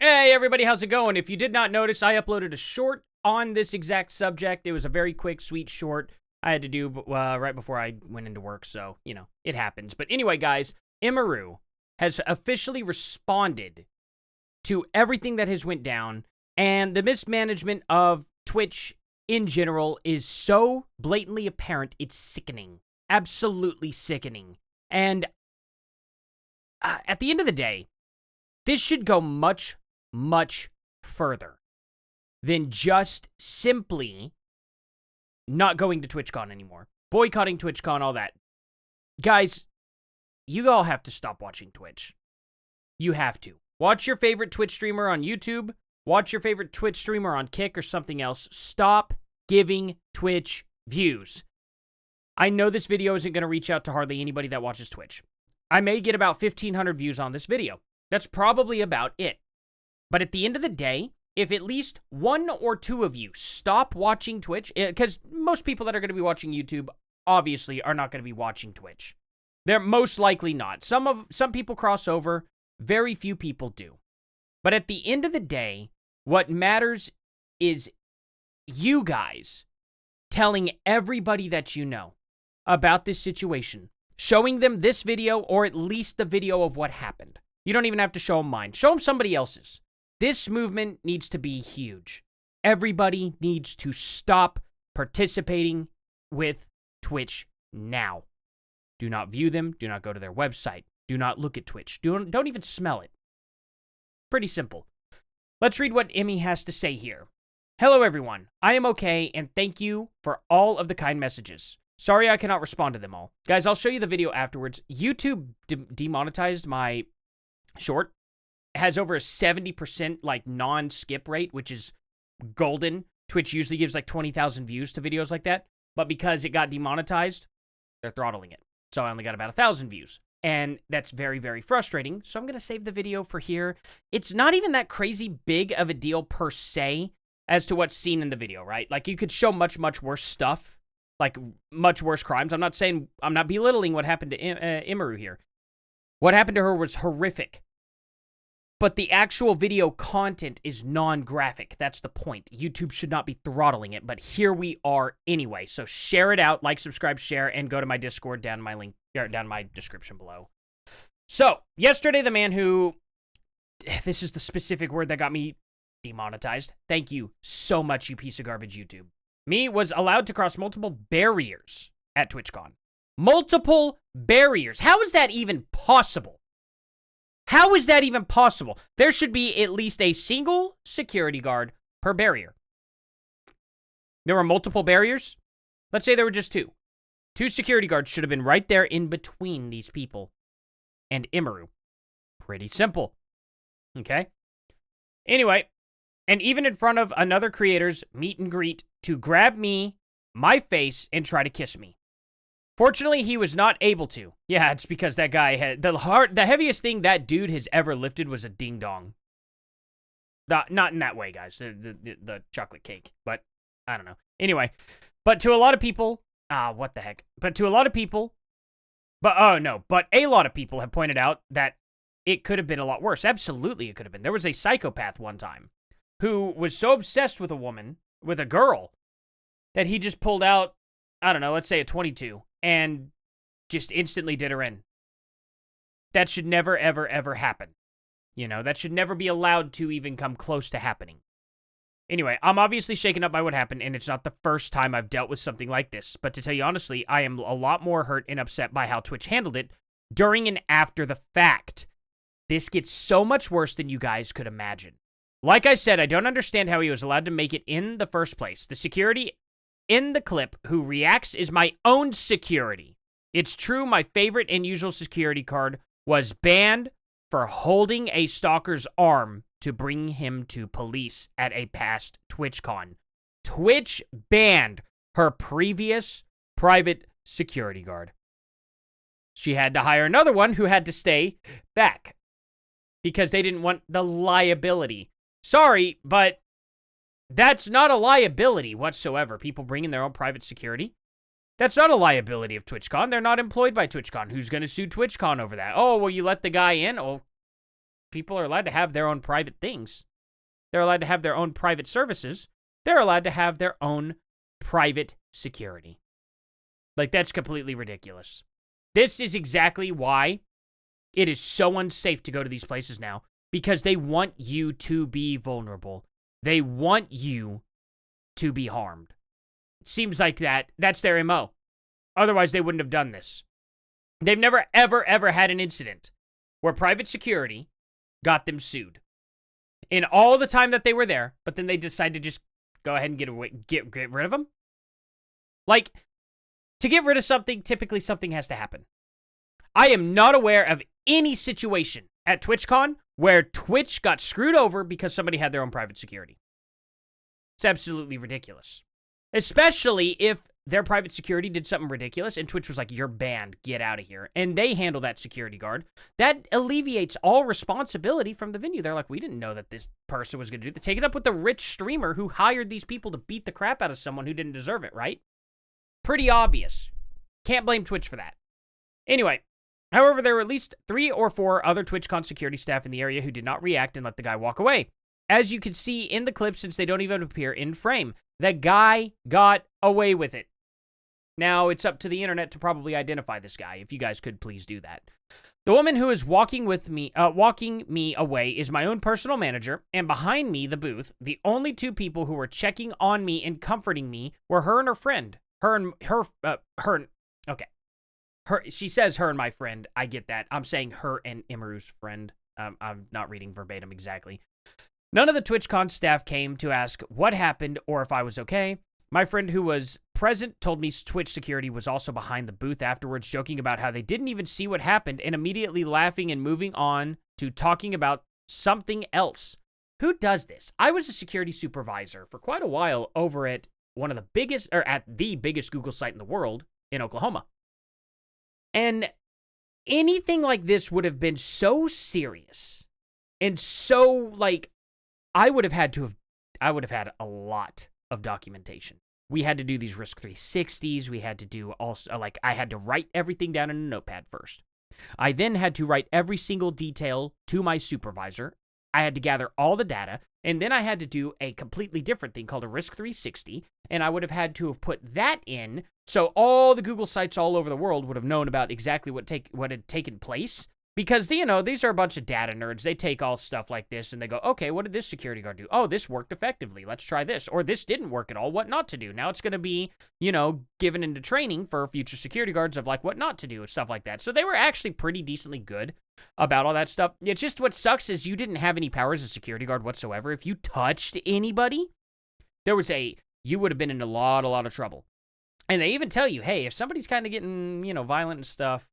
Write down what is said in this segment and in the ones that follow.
Hey everybody, how's it going? If you did not notice, I uploaded a short on this exact subject. It was a very quick, sweet short I had to do right before I went into work, so, you know, it happens. But anyway, guys, Emiru has officially responded to everything that has went down, and the mismanagement of Twitch in general is so blatantly apparent, it's sickening. Absolutely sickening. And at the end of the day, this should go much further than just simply not going to TwitchCon anymore. Boycotting TwitchCon, all that. Guys, you all have to stop watching Twitch. You have to. Watch your favorite Twitch streamer on YouTube. Watch your favorite Twitch streamer on Kick or something else. Stop giving Twitch views. I know this video isn't going to reach out to hardly anybody that watches Twitch. I may get about 1,500 views on this video. That's probably about it. But at the end of the day, if at least one or two of you stop watching Twitch, because most people that are going to be watching YouTube obviously are not going to be watching Twitch. They're most likely not. Some people cross over, very few people do. But at the end of the day, what matters is you guys telling everybody that you know about this situation, showing them this video or at least the video of what happened. You don't even have to show them mine. Show them somebody else's. This movement needs to be huge. Everybody needs to stop participating with Twitch now. Do not view them. Do not go to their website. Do not look at Twitch. Don't even smell it. Pretty simple. Let's read what Emmy has to say here. Hello, everyone. I am okay, and thank you for all of the kind messages. Sorry I cannot respond to them all. Guys, I'll show you the video afterwards. YouTube demonetized my short. Has over a 70% like non-skip rate, which is golden. Twitch usually gives like 20,000 views to videos like that, but because it got demonetized, they're throttling it. So I only got about 1,000 views, and that's very frustrating. So I'm going to save the video for here. It's not even that crazy big of a deal per se as to what's seen in the video, right? Like you could show much worse stuff, like much worse crimes. I'm not belittling what happened to Emiru here. What happened to her was horrific. But the actual video content is non-graphic. That's the point. YouTube should not be throttling it, but here we are anyway. So share it out, like, subscribe, share, and go to my Discord down in my link, or down in my description below. So, yesterday the man who, this is the specific word that got me demonetized. Thank you so much, you piece of garbage YouTube. Me was allowed to cross multiple barriers at TwitchCon. Multiple barriers. How is that even possible? How is that even possible? There should be at least a single security guard per barrier. There were multiple barriers. Let's say there were just two. Two security guards should have been right there in between these people and Emiru. Pretty simple. Okay? Anyway, and even in front of another creator's meet and greet to grab me, my face, and try to kiss me. Fortunately, he was not able to. Yeah, it's because that guy had the heaviest thing that dude has ever lifted was a ding dong. Not in that way, guys. The chocolate cake, but I don't know. Anyway, but to a lot of people, what the heck? But to a lot of people, but a lot of people have pointed out that it could have been a lot worse. Absolutely, it could have been. There was a psychopath one time who was so obsessed with a girl, that he just pulled out, I don't know, let's say a 22. And just instantly did her in. That should never, ever happen. You know, that should never be allowed to even come close to happening. Anyway, I'm obviously shaken up by what happened, and it's not the first time I've dealt with something like this. But to tell you honestly, I am a lot more hurt and upset by how Twitch handled it during and after the fact. This gets so much worse than you guys could imagine. Like I said, I don't understand how he was allowed to make it in the first place. The security in the clip who reacts is my own security. It's true, my favorite and usual security guard was banned for holding a stalker's arm to bring him to police at a past TwitchCon. Twitch banned her previous private security guard. She had to hire another one who had to stay back because they didn't want the liability. Sorry, but that's not a liability whatsoever. People bring in their own private security. That's not a liability of TwitchCon. They're not employed by TwitchCon. Who's going to sue TwitchCon over that? Oh, well, you let the guy in? Oh, people are allowed to have their own private things. They're allowed to have their own private services. They're allowed to have their own private security. Like, that's completely ridiculous. This is exactly why it is so unsafe to go to these places now, because they want you to be vulnerable. They want you to be harmed. It seems like that's their MO. Otherwise, they wouldn't have done this. They've never, ever, ever had an incident where private security got them sued in all the time that they were there, but then they decided to just go ahead and get rid of them. Like, to get rid of something, typically something has to happen. I am not aware of any situation at TwitchCon where Twitch got screwed over because somebody had their own private security. It's absolutely ridiculous. Especially if their private security did something ridiculous and Twitch was like, you're banned, get out of here. And they handle that security guard. That alleviates all responsibility from the venue. They're like, we didn't know that this person was going to do that. Take it up with the rich streamer who hired these people to beat the crap out of someone who didn't deserve it, right? Pretty obvious. Can't blame Twitch for that. Anyway, however, there were at least 3 or 4 other TwitchCon security staff in the area who did not react and let the guy walk away. As you can see in the clip, since they don't even appear in frame, the guy got away with it. Now, it's up to the internet to probably identify this guy, if you guys could please do that. The woman who is walking me away is my own personal manager, and behind me, the booth, the only 2 people who were checking on me and comforting me were her and her friend. She says her and my friend. I get that. I'm saying her and Emiru's friend. I'm not reading verbatim exactly. None of the TwitchCon staff came to ask what happened or if I was okay. My friend who was present told me Twitch security was also behind the booth afterwards, joking about how they didn't even see what happened and immediately laughing and moving on to talking about something else. Who does this? I was a security supervisor for quite a while over at the biggest Google site in the world in Oklahoma. And anything like this would have been so serious and so, like, I would have had a lot of documentation. We had to do these risk 360s. We had to do also, like, I had to write everything down in a notepad first. I then had to write every single detail to my supervisor. I had to gather all the data, and then I had to do a completely different thing called a risk 360, and I would have had to have put that in so all the Google sites all over the world would have known about exactly what had taken place. Because, you know, these are a bunch of data nerds. They take all stuff like this and they go, okay, what did this security guard do? Oh, this worked effectively. Let's try this. Or this didn't work at all. What not to do? Now it's going to be, you know, given into training for future security guards of, like, what not to do and stuff like that. So they were actually pretty decently good about all that stuff. It's just what sucks is you didn't have any power as a security guard whatsoever. If you touched anybody, you would have been in a lot of trouble. And they even tell you, hey, if somebody's kind of getting, you know, violent and stuff,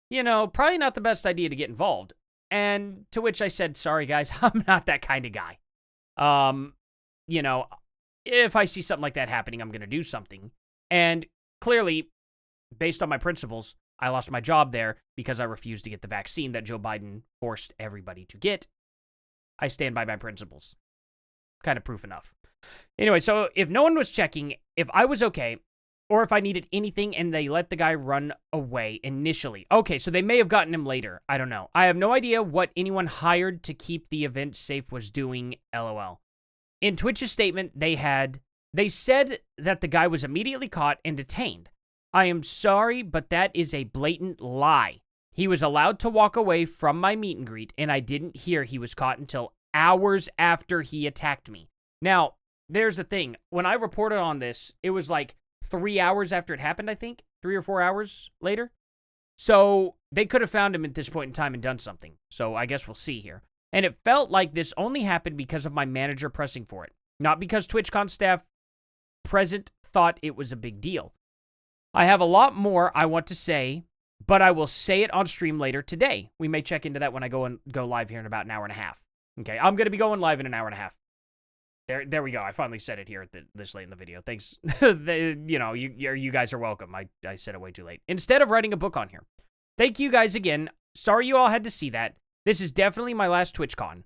you know, probably not the best idea to get involved. And to which I said, sorry, guys, I'm not that kind of guy. You know, if I see something like that happening, I'm going to do something. And clearly, based on my principles, I lost my job there because I refused to get the vaccine that Joe Biden forced everybody to get. I stand by my principles. Kind of proof enough. Anyway, so if no one was checking, if I was okay, or if I needed anything and they let the guy run away initially. Okay, so they may have gotten him later. I don't know. I have no idea what anyone hired to keep the event safe was doing, LOL. In Twitch's statement, they said that the guy was immediately caught and detained. I am sorry, but that is a blatant lie. He was allowed to walk away from my meet and greet, and I didn't hear he was caught until hours after he attacked me. Now, there's the thing. When I reported on this, it was like 3 hours after it happened, I think. 3 or 4 hours later. So they could have found him at this point in time and done something. So I guess we'll see here. And it felt like this only happened because of my manager pressing for it. Not because TwitchCon staff present thought it was a big deal. I have a lot more I want to say, but I will say it on stream later today. We may check into that when I go live here in about an hour and a half. Okay, I'm going to be going live in an hour and a half. There we go. I finally said it here at this late in the video. Thanks. You guys are welcome. I said it way too late. Instead of writing a book on here. Thank you guys again. Sorry you all had to see that. This is definitely my last TwitchCon.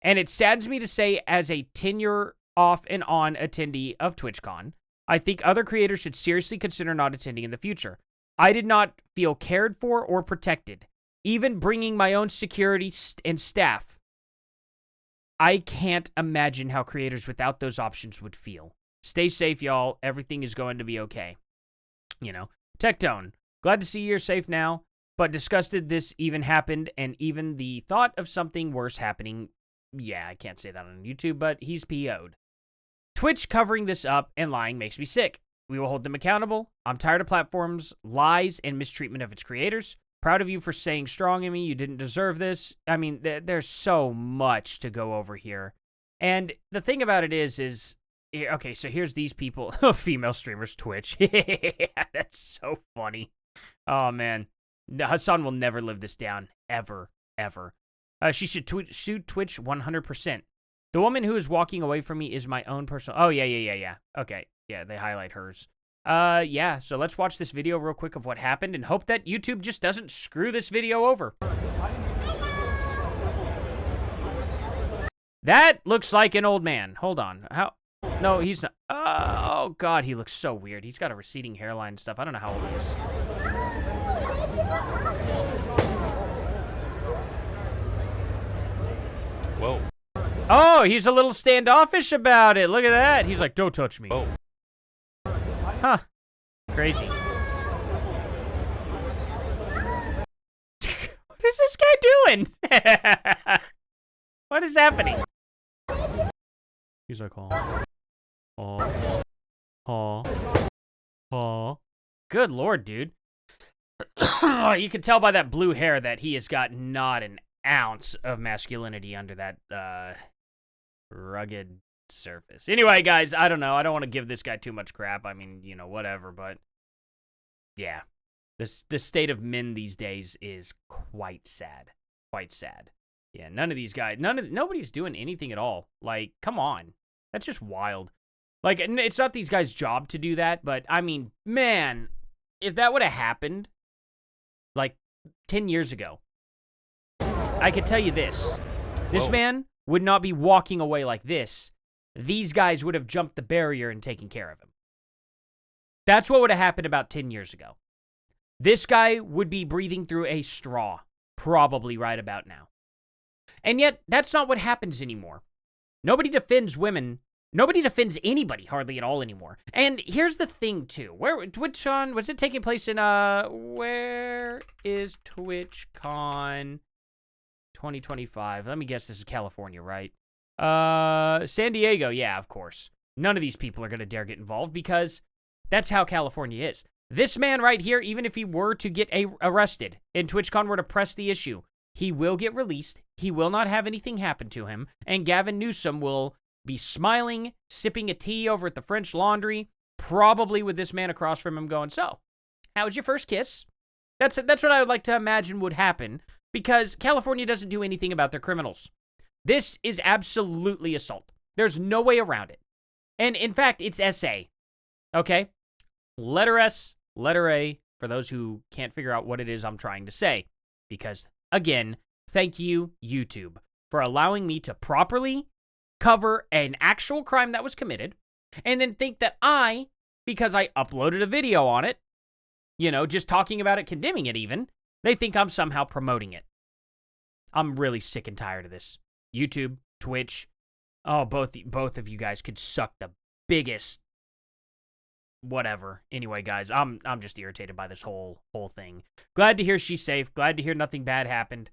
And it saddens me to say, as a tenure off and on attendee of TwitchCon, I think other creators should seriously consider not attending in the future. I did not feel cared for or protected. even bringing my own security and staff. I can't imagine how creators without those options would feel. Stay safe, y'all. Everything is going to be okay. You know, Tectone, glad to see you're safe now, but disgusted this even happened, and even the thought of something worse happening. Yeah, I can't say that on YouTube, but he's PO'd. Twitch covering this up and lying makes me sick. We will hold them accountable. I'm tired of platforms, lies, and mistreatment of its creators. Proud of you for staying strong, Emmy. You didn't deserve this. I mean, there's so much to go over here. And the thing about it is, okay, so here's these people. Female streamers, Twitch. That's so funny. Oh, man. Hassan will never live this down. Ever. Ever. She should shoot Twitch 100%. The woman who is walking away from me is my own personal... Oh, yeah. Okay. Yeah, they highlight hers. Yeah, so let's watch this video real quick of what happened and hope that YouTube just doesn't screw this video over. That looks like an old man. Hold on. How? No, he's not. Oh, God, he looks so weird. He's got a receding hairline and stuff. I don't know how old he is. Whoa. Oh, he's a little standoffish about it. Look at that. He's like, don't touch me. Oh. Huh. Crazy. What is this guy doing? What is happening? He's like, oh. Good Lord, dude. You can tell by that blue hair that he has got not an ounce of masculinity under that, rugged surface. Anyway, guys, I don't know. I don't want to give this guy too much crap. I mean, you know, whatever, but yeah. The state of men these days is quite sad. Quite sad. Yeah, none of these guys, nobody's doing anything at all. Like, come on. That's just wild. Like, it's not these guys' job to do that, but I mean, man, if that would have happened like 10 years ago, I could tell you this. This man would not be walking away like this. These guys would have jumped the barrier and taken care of him. That's what would have happened about 10 years ago. This guy would be breathing through a straw, probably right about now. And yet, that's not what happens anymore. Nobody defends women. Nobody defends anybody hardly at all anymore. And here's the thing, too. TwitchCon, was it taking place in, where is TwitchCon 2025? Let me guess, this is California, right? San Diego, yeah, of course. None of these people are going to dare get involved because that's how California is. This man right here, even if he were to get arrested and TwitchCon were to press the issue, he will get released. He will not have anything happen to him. And Gavin Newsom will be smiling, sipping a tea over at the French Laundry, probably with this man across from him going, so, how was your first kiss? That's what I would like to imagine would happen because California doesn't do anything about their criminals. This is absolutely assault. There's no way around it. And in fact, it's SA. Okay? Letter S, letter A, for those who can't figure out what it is I'm trying to say. Because, again, thank you, YouTube, for allowing me to properly cover an actual crime that was committed, and then think that because I uploaded a video on it, you know, just talking about it, condemning it even, they think I'm somehow promoting it. I'm really sick and tired of this. YouTube, Twitch, oh, both of you guys could suck the biggest whatever. Anyway, guys, I'm just irritated by this whole thing. Glad to hear she's safe. Glad to hear nothing bad happened.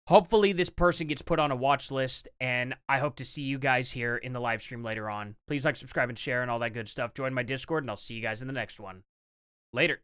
Hopefully this person gets put on a watch list, and I hope to see you guys here in the live stream later on. Please like, subscribe, and share, and all that good stuff. Join my Discord, and I'll see you guys in the next one. Later.